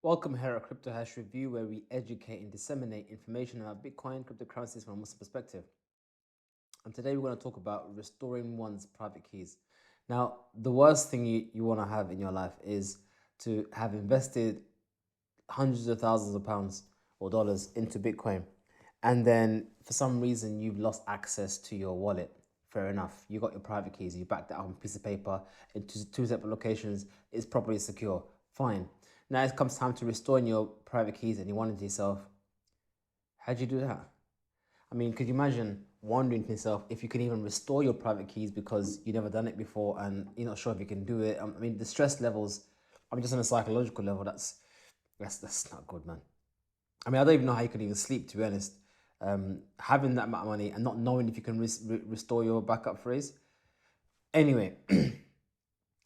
Welcome here at Crypto Hash Review, where we educate and disseminate information about Bitcoin, cryptocurrencies from a Muslim perspective. And today we're going to talk about restoring one's private keys. Now, the worst thing you want to have in your life is to have invested hundreds of thousands of pounds or dollars into Bitcoin, and then for some reason you've lost access to your wallet. Fair enough. You got your private keys, you backed it up on a piece of paper into two separate locations, it's properly secure. Fine. Now it comes time to restoring your private keys and you wonder to yourself, how'd you do that? I mean, could you imagine wondering to yourself if you can even restore your private keys because you never done it before and you're not sure if you can do it? I mean, the stress levels, I mean, just on a psychological level, that's not good, man. I mean, I don't even know how you can even sleep, to be honest. Having that amount of money and not knowing if you can restore your backup phrase. Anyway,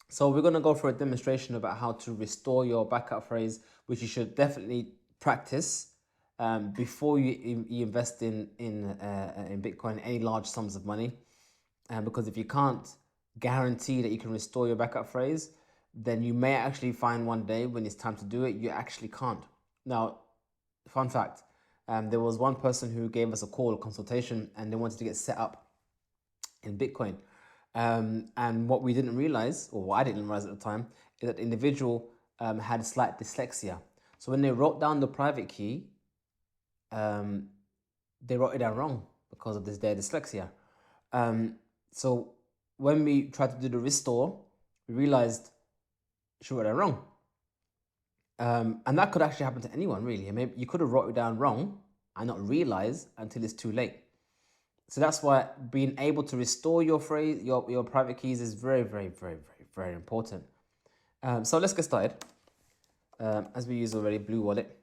so we're going to go for a demonstration about how to restore your backup phrase, which you should definitely practice before you invest in Bitcoin, any large sums of money. Because if you can't guarantee that you can restore your backup phrase, then you may actually find one day when it's time to do it, you actually can't. Now, fun fact, there was one person who gave us a call, a consultation, and they wanted to get set up in Bitcoin. And what we didn't realize, or what I didn't realize at the time, is that the individual had slight dyslexia. So when they wrote down the private key, they wrote it down wrong because of their dyslexia. So when we tried to do the restore, we realized she wrote it down wrong. And that could actually happen to anyone, really. Maybe you could have wrote it down wrong and not realize until it's too late. So that's why being able to restore your phrase, your private keys is very, very, very, very, very important. So let's get started. As we use already, Blue Wallet.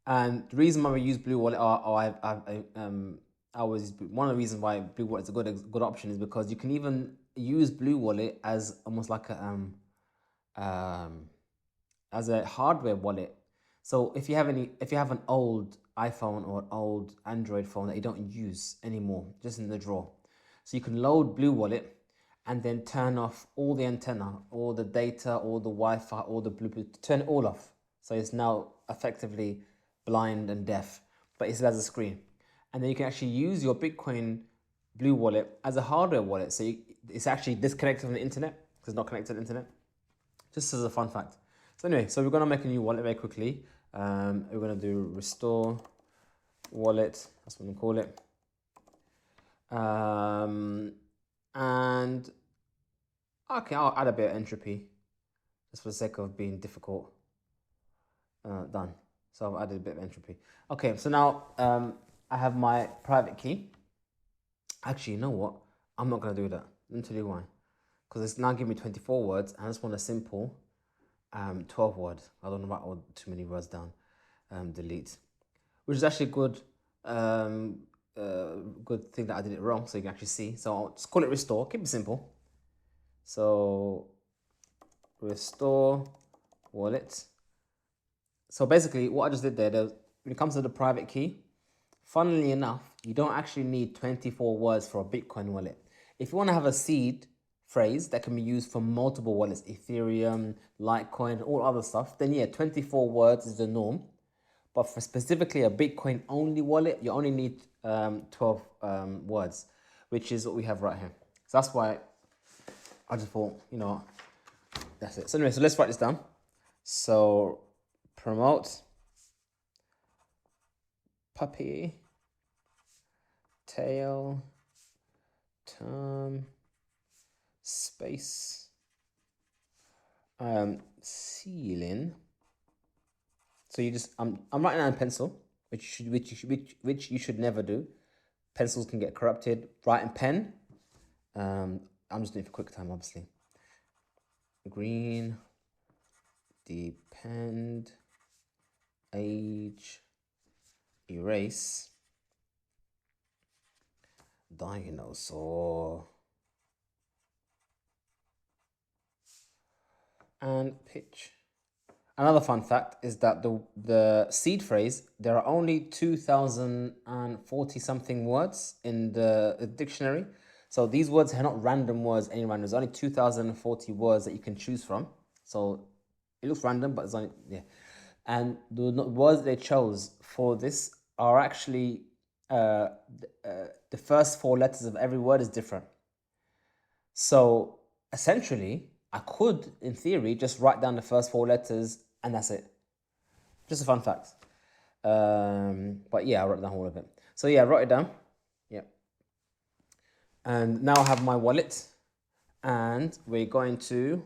And the reason why we use Blue Wallet, I always one of the reasons why Blue Wallet is a good option is because you can even use Blue Wallet as almost like as a hardware wallet. So if you have an old iPhone or an old Android phone that you don't use anymore, just in the drawer, so you can load Blue Wallet and then turn off all the antenna, all the data, all the Wi-Fi, all the Bluetooth, turn it all off. So it's now effectively blind and deaf, but it still has a screen. And then you can actually use your Bitcoin Blue Wallet as a hardware wallet. So it's actually disconnected from the internet because it's not connected to the internet. Just as a fun fact. So anyway, so we're going to make a new wallet very quickly. We're going to do restore wallet. That's what we call it. And okay, I'll add a bit of entropy just for the sake of being difficult. Done. So I've added a bit of entropy. Okay, so now I have my private key. Actually, you know what? I'm not going to do that. Let me tell you why. Because it's now giving me 24 words. And I just want a simple 12 words. I don't know about all too many words down. Delete. Which is actually good. Good thing that I did it wrong, so you can actually see. So I'll just call it restore. Keep it simple. So restore wallet. So basically, what I just did there, when it comes to the private key, funnily enough, you don't actually need 24 words for a Bitcoin wallet. If you want to have a seed phrase that can be used for multiple wallets, Ethereum, Litecoin, all other stuff, then yeah, 24 words is the norm. But for specifically a Bitcoin only wallet, you only need 12 words, which is what we have right here. So that's why I just thought, that's it. So anyway, so let's write this down. So promote puppy tail term space ceiling. So you just I'm writing down in pencil, which you should never do. Pencils can get corrupted. Write in pen. I'm just doing it for QuickTime, obviously. Green. Depend. Age. Erase. Dinosaur. And pitch. Another fun fact is that the seed phrase, there are only 2,040 something words in the dictionary. So these words are not random words, any random. There's only 2,040 words that you can choose from. So It looks random, but it's only, yeah. And the words they chose for this are actually the first four letters of every word is different. So essentially, I could, in theory, just write down the first four letters and that's it. Just a fun fact. But yeah, I wrote down all of it. So yeah, I wrote it down. Yeah. And now I have my wallet, and we're going to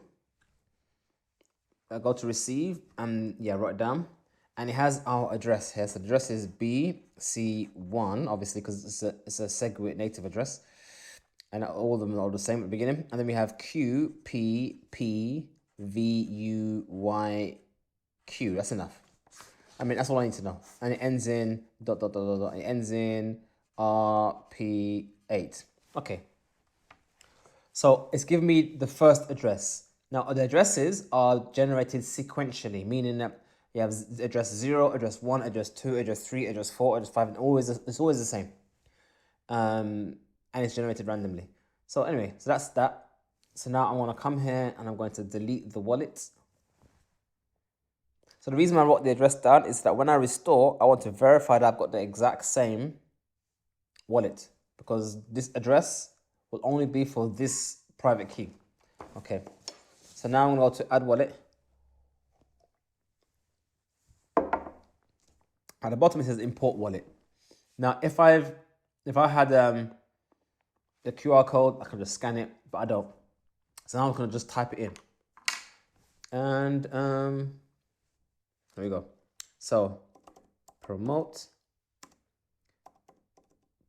go to receive, and yeah, write it down. And it has our address here. So the address is BC1, obviously, because it's a SegWit native address. And all of them are the same at the beginning. And then we have QPPVUYQ. That's enough. I mean, that's all I need to know. And it ends in ... It ends in RP8. Okay. So it's giving me the first address. Now, the addresses are generated sequentially, meaning that you have address 0, address 1, address 2, address 3, address 4, address 5, and it's always the same. And it's generated randomly. So anyway, so that's that. So now I want to come here and I'm going to delete the wallet. So the reason I wrote the address down is that when I restore, I want to verify that I've got the exact same wallet, because this address will only be for this private key. Okay. So now I'm going to go to add wallet. At the bottom it says import wallet. Now if I had the QR code, I can just scan it, but I don't. So now I'm going to just type it in. And there we go. So promote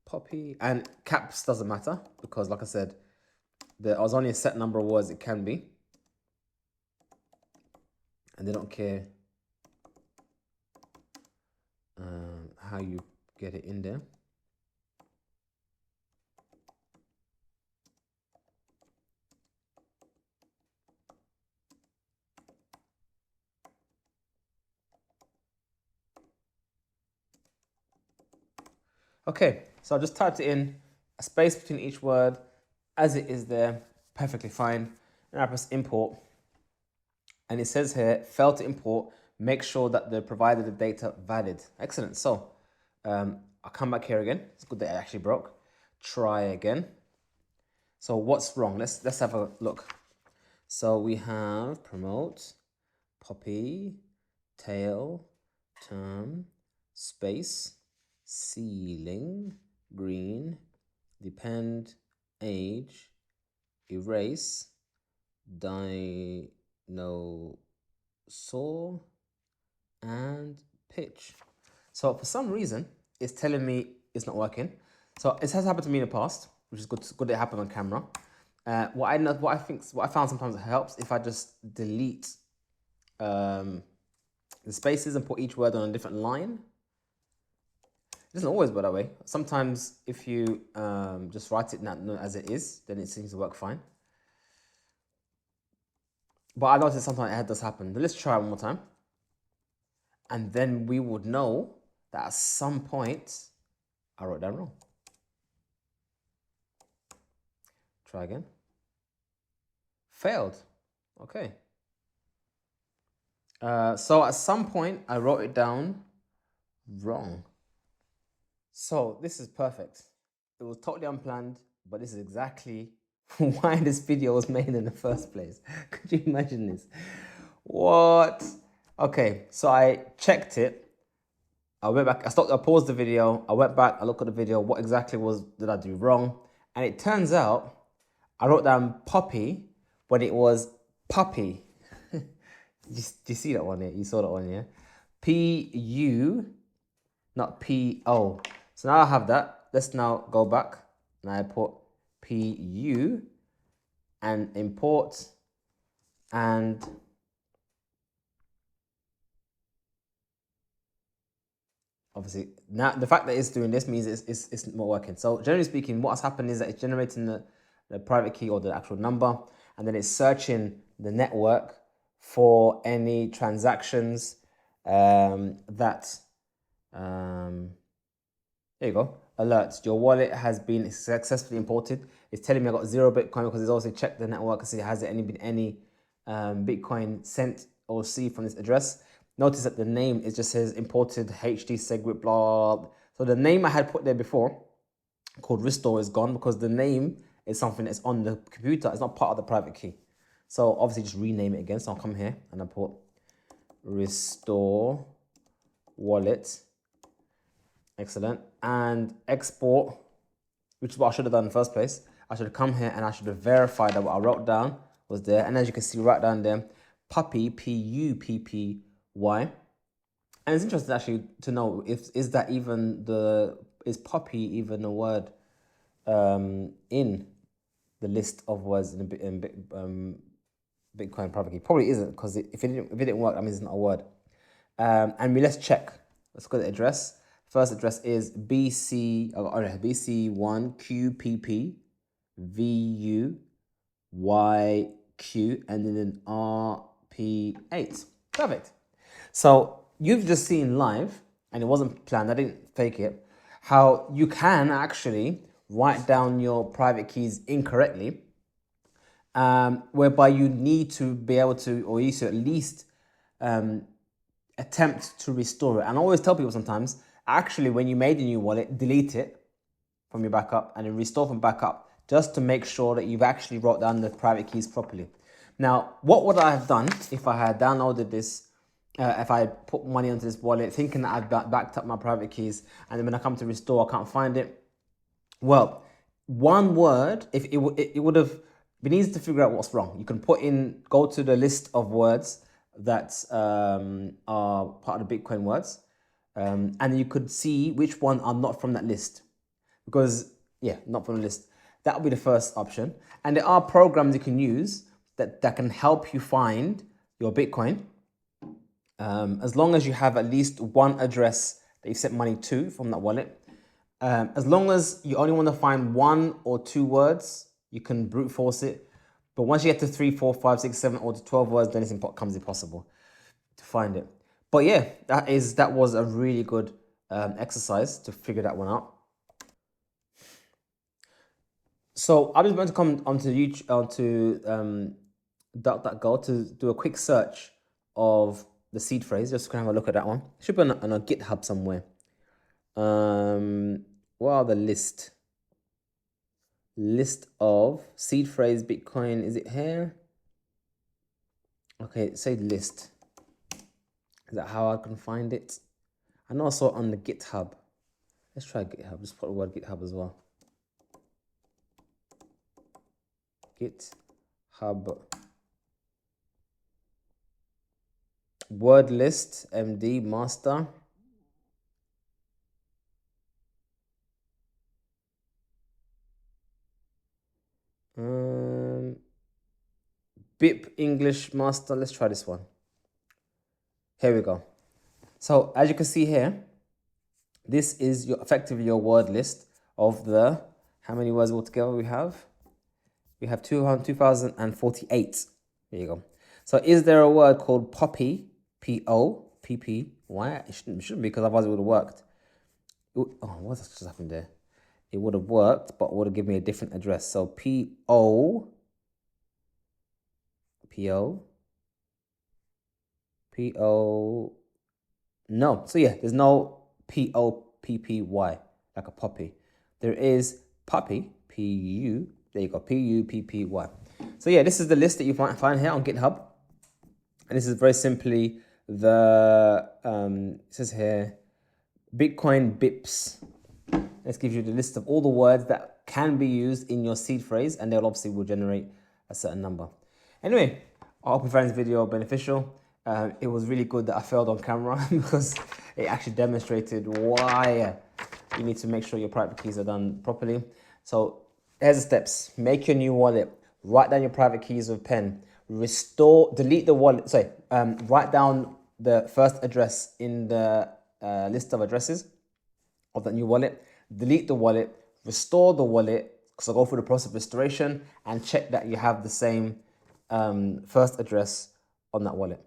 Poppy, and caps doesn't matter because, like I said, there was only a set number of words it can be, and they don't care how you get it in there. Okay, so I just typed it in, a space between each word as it is there, perfectly fine. And I press import. And it says here, fail to import, make sure that the provided the data valid. Excellent. So I'll come back here again. It's good that it actually broke. Try again. So what's wrong? Let's have a look. So we have promote, Poppy, tail, term, space, ceiling, green, depend, age, erase, dinosaur, and pitch. So for some reason, it's telling me it's not working. So it has happened to me in the past, which is good that it happened on camera. What I found sometimes it helps if I just delete the spaces and put each word on a different line. It doesn't always work that way. Sometimes if you just write it as it is, then it seems to work fine. But I noticed sometimes it does happen. Let's try it one more time. And then we would know that at some point I wrote that wrong. Try again. Failed. Okay. So at some point I wrote it down wrong. So this is perfect. It was totally unplanned, but this is exactly why this video was made in the first place. Could you imagine this? What? Okay, so I checked it. I went back, I paused the video, I went back, I looked at the video, what exactly did I do wrong? And it turns out I wrote down Poppy when it was puppy. Do you see that one here? You saw that one, yeah? P-U, not P-O. So now I have that. Let's now go back. And I put P-U and import, and obviously now the fact that it's doing this means it's not working. So generally speaking, what's happened is that it's generating the private key or the actual number, and then it's searching the network for any transactions there you go. Alerts. Your wallet has been successfully imported. It's telling me I got 0 Bitcoin because it's also checked the network to see has there been any Bitcoin sent or see from this address. Notice that the name, it just says imported HD SegWit blah. So the name I had put there before called restore is gone because the name is something that's on the computer. It's not part of the private key. So obviously just rename it again. So I'll come here and I put restore wallet. Excellent. And export, which is what I should have done in the first place. I should have come here and I should have verified that what I wrote down was there. And as you can see right down there, puppy, Puppy. And it's interesting actually to know if is puppy even a word in the list of words in Bitcoin private key. Probably isn't, because if it didn't work, that means it's not a word. And let's check. Let's go to the address. First address is BC1 QPP VUYQ and then RP8. Perfect. So you've just seen live, and it wasn't planned, I didn't fake it, how you can actually write down your private keys incorrectly, whereby you need to be able to, or you need to at least attempt to restore it. And I always tell people sometimes, actually, when you made a new wallet, delete it from your backup and then restore from backup, just to make sure that you've actually wrote down the private keys properly. Now, what would I have done if I had downloaded this, if I had put money onto this wallet, thinking that I'd backed up my private keys, and then when I come to restore, I can't find it? Well, one word, if it would have been easy to figure out what's wrong. You can go to the list of words that are part of the Bitcoin words, and you could see which one are not from that list. Because, yeah, not from the list. That would be the first option. And there are programs you can use that can help you find your Bitcoin, as long as you have at least one address that you sent money to from that wallet. As long as you only want to find 1 or 2 words, you can brute force it. But once you get to 3, 4, 5, 6, 7, or to 12 words, then it becomes impossible to find it. But yeah, that was a really good exercise to figure that one out. So I'm just going to come onto YouTube, onto DuckDuckGo to do a quick search of the seed phrase. Just gonna have a look at that one. It should be on a GitHub somewhere. What are the list of seed phrase Bitcoin? Is it here? Okay, say list. Is that how I can find it? And also on the GitHub. Let's try GitHub. Just put the word GitHub as well. GitHub. Word list, MD, master. BIP English master. Let's try this one. Here we go. So as you can see here, this is effectively your word list of the, how many words altogether we have? We have 2048. There you go. So is there a word called Puppy? P-O-P-P-Y? It shouldn't be, because otherwise it would have worked. Oh, what's just happened there? It would have worked, but it would have given me a different address. So P-O. No. So yeah, there's no P-O-P-P-Y, like a puppy. There is puppy, P-U. There you go, P-U-P-P-Y. So yeah, this is the list that you find here on GitHub. And this is very simply the, it says here, Bitcoin BIPs. This gives you the list of all the words that can be used in your seed phrase, and they'll obviously will generate a certain number. Anyway, I hope you found this video beneficial. It was really good that I failed on camera because it actually demonstrated why you need to make sure your private keys are done properly. So here's the steps. Make your new wallet. Write down your private keys with pen. Delete the wallet. Write down the first address in the list of addresses of that new wallet. Delete the wallet. Restore the wallet. So go through the process of restoration and check that you have the same first address on that wallet.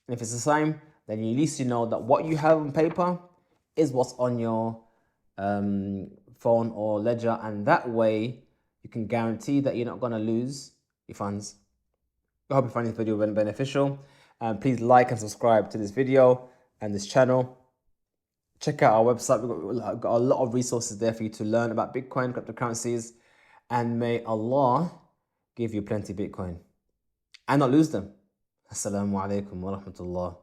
And if it's the same, then at least you know that what you have on paper is what's on your phone or ledger, and that way you can guarantee that you're not going to lose your funds. I hope you find this video beneficial. Please like and subscribe to this video and this channel. Check out our website. We've got a lot of resources there for you to learn about Bitcoin, cryptocurrencies, and may Allah give you plenty of Bitcoin and not lose them. Assalamu alaikum wa rahmatullah.